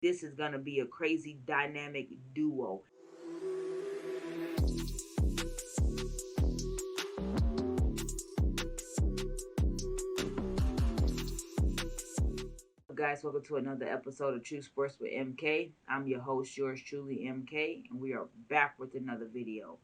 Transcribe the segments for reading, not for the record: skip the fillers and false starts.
This is going to be a crazy dynamic duo. Guys, welcome to another episode of True Sports with MK. I'm your host, yours truly, MK, and we are back with another video.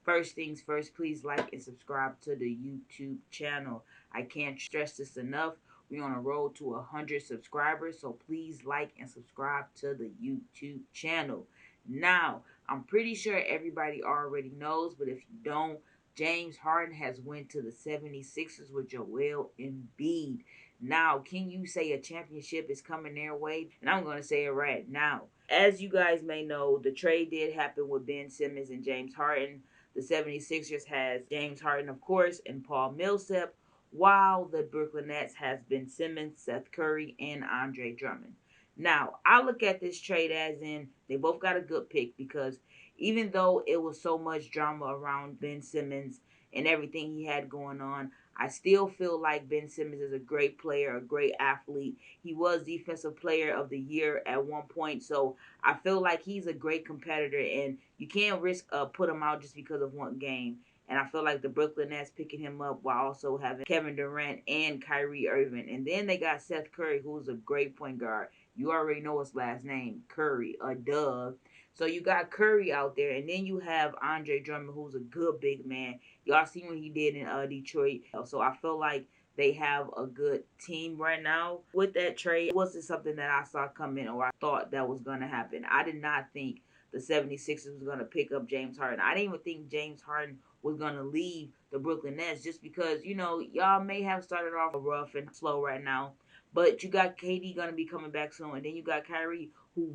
First things first, please like and subscribe to the YouTube channel. I can't stress this enough. We're on a road to 100 subscribers, so please like and subscribe to the YouTube channel. Now, I'm pretty sure everybody already knows, but if you don't, James Harden has went to the 76ers with Joel Embiid. Now, can you say a championship is coming their way? And I'm going to say it right now. As you guys may know, the trade did happen with Ben Simmons and James Harden. The 76ers has James Harden, of course, and Paul Millsap, while the Brooklyn Nets has Ben Simmons, Seth Curry, and Andre Drummond. Now, I look at this trade as in they both got a good pick because even though it was so much drama around Ben Simmons and everything he had going on, I still feel like Ben Simmons is a great player, a great athlete. He was Defensive Player of the Year at one point, so I feel like he's a great competitor, and you can't risk put him out just because of one game. And I feel like the Brooklyn Nets picking him up while also having Kevin Durant and Kyrie Irving. And then they got Seth Curry, who's a great point guard. You already know his last name, Curry, a dub. So you got Curry out there, and then you have Andre Drummond, who's a good big man. Y'all seen what he did in Detroit. So I feel like they have a good team right now. With that trade, it wasn't something that I saw coming or I thought that was going to happen. I did not think the 76ers was going to pick up James Harden. I didn't even think James Harden was going to leave the Brooklyn Nets just because, y'all may have started off rough and slow right now. But you got KD going to be coming back soon. And then you got Kyrie, who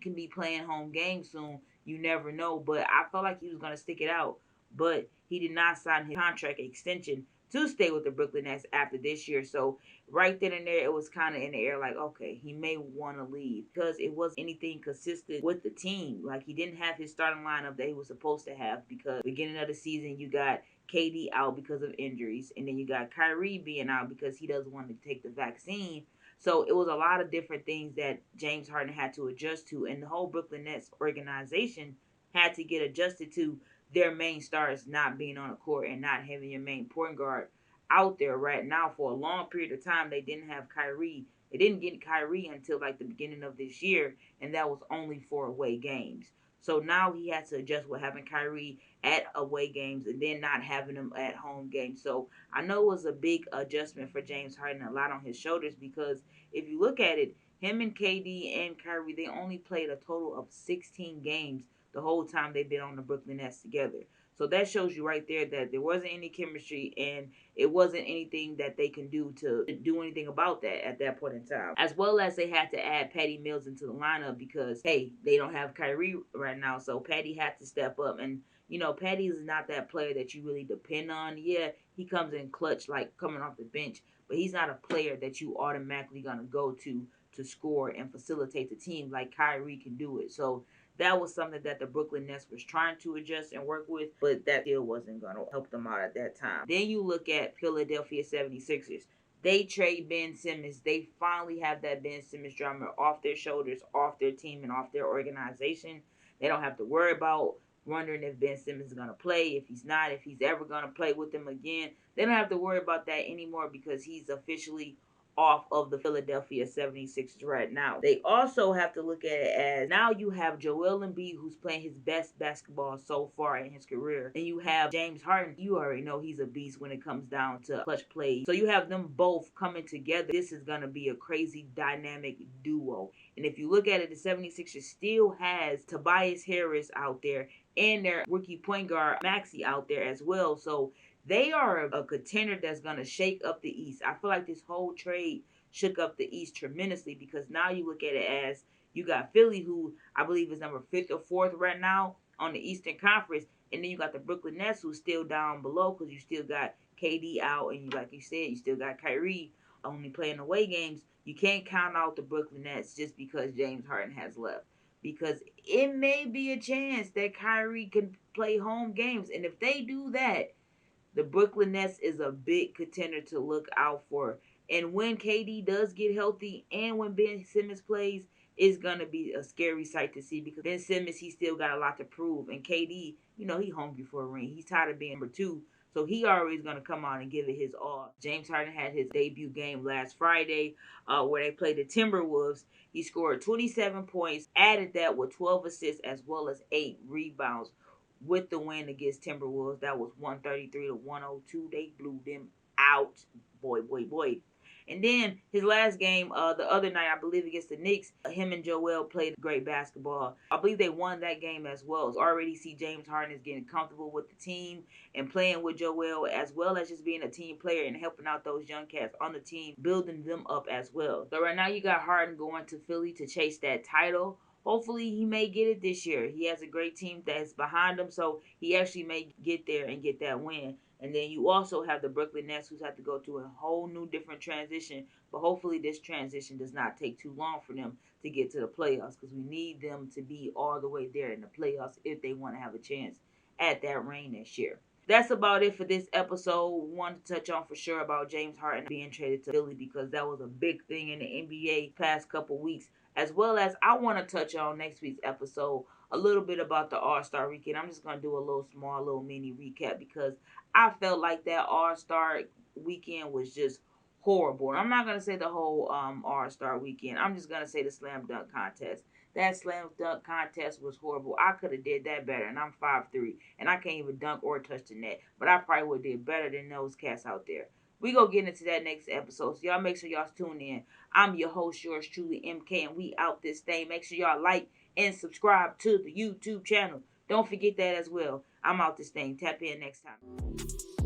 can be playing home games soon. You never know. But I felt like he was going to stick it out, but he did not sign his contract extension to stay with the Brooklyn Nets after this year. So right then and there, it was kind of in the air, like, okay, he may want to leave because it wasn't anything consistent with the team. Like, he didn't have his starting lineup that he was supposed to have because beginning of the season, you got KD out because of injuries, and then you got Kyrie being out because he doesn't want to take the vaccine. So it was a lot of different things that James Harden had to adjust to, and the whole Brooklyn Nets organization had to get adjusted to their main stars not being on the court and not having your main point guard out there right now. For a long period of time, they didn't have Kyrie. They didn't get Kyrie until like the beginning of this year, and that was only for away games. So now he has to adjust with having Kyrie at away games and then not having him at home games. So I know it was a big adjustment for James Harden, a lot on his shoulders, because if you look at it, him and KD and Kyrie, they only played a total of 16 games the whole time they've been on the Brooklyn Nets together. So that shows you right there that there wasn't any chemistry and it wasn't anything that they can do to do anything about that at that point in time. As well as they had to add Patty Mills into the lineup because, hey, they don't have Kyrie right now. So Patty had to step up. And, Patty is not that player that you really depend on. Yeah, he comes in clutch, like coming off the bench, but he's not a player that you automatically going to go to score and facilitate the team like Kyrie can do it. So that was something that the Brooklyn Nets was trying to adjust and work with, but that still wasn't going to help them out at that time. Then you look at Philadelphia 76ers. They trade Ben Simmons. They finally have that Ben Simmons drama off their shoulders, off their team, and off their organization. They don't have to worry about wondering if Ben Simmons is going to play, if he's not, if he's ever going to play with them again. They don't have to worry about that anymore because he's officially off of the Philadelphia 76ers right now. They also have to look at it as now you have Joel Embiid, who's playing his best basketball so far in his career. And you have James Harden. You already know he's a beast when it comes down to clutch plays. So you have them both coming together. This is going to be a crazy dynamic duo. And if you look at it, the 76ers still has Tobias Harris out there and their rookie point guard Maxey out there as well. So they are a contender that's going to shake up the East. I feel like this whole trade shook up the East tremendously because now you look at it as you got Philly, who I believe is number 5th or 4th right now on the Eastern Conference, and then you got the Brooklyn Nets, who's still down below because you still got KD out, and like you said, you still got Kyrie only playing away games. You can't count out the Brooklyn Nets just because James Harden has left. Because it may be a chance that Kyrie can play home games. And if they do that, the Brooklyn Nets is a big contender to look out for. And when KD does get healthy and when Ben Simmons plays, it's gonna be a scary sight to see because Ben Simmons, he still got a lot to prove, and KD, he hungry for a ring. He's tired of being number two, so he always gonna come on and give it his all. James Harden had his debut game last Friday, where they played the Timberwolves. He scored 27 points, added that with 12 assists as well as 8 rebounds with the win against Timberwolves. That was 133 to 102. They blew them out, boy, boy, boy. And then his last game, the other night, I believe against the Knicks, him and Joel played great basketball. I believe they won that game as well. So already see James Harden is getting comfortable with the team and playing with Joel, as well as just being a team player and helping out those young cats on the team, building them up as well. So right now you got Harden going to Philly to chase that title. Hopefully he may get it this year. He has a great team that's behind him, so he actually may get there and get that win. And then you also have the Brooklyn Nets, who's have to go through a whole new different transition. But hopefully this transition does not take too long for them to get to the playoffs, because we need them to be all the way there in the playoffs if they want to have a chance at that ring next year. That's about it for this episode. Wanted to touch on for sure about James Harden being traded to Philly, because that was a big thing in the NBA past couple weeks. As well as I want to touch on next week's episode a little bit about the All-Star weekend. I'm just going to do a little mini recap, because I felt like that All-Star weekend was just horrible. And I'm not going to say the whole All-Star weekend. I'm just going to say the slam dunk contest. That slam dunk contest was horrible. I could have did that better, and I'm 5'3", and I can't even dunk or touch the net. But I probably would have did better than those cats out there. We gonna get into that next episode, so y'all make sure y'all tune in. I'm your host, yours truly, MK, and we out this thing. Make sure y'all like and subscribe to the YouTube channel. Don't forget that as well. I'm out this thing. Tap in next time.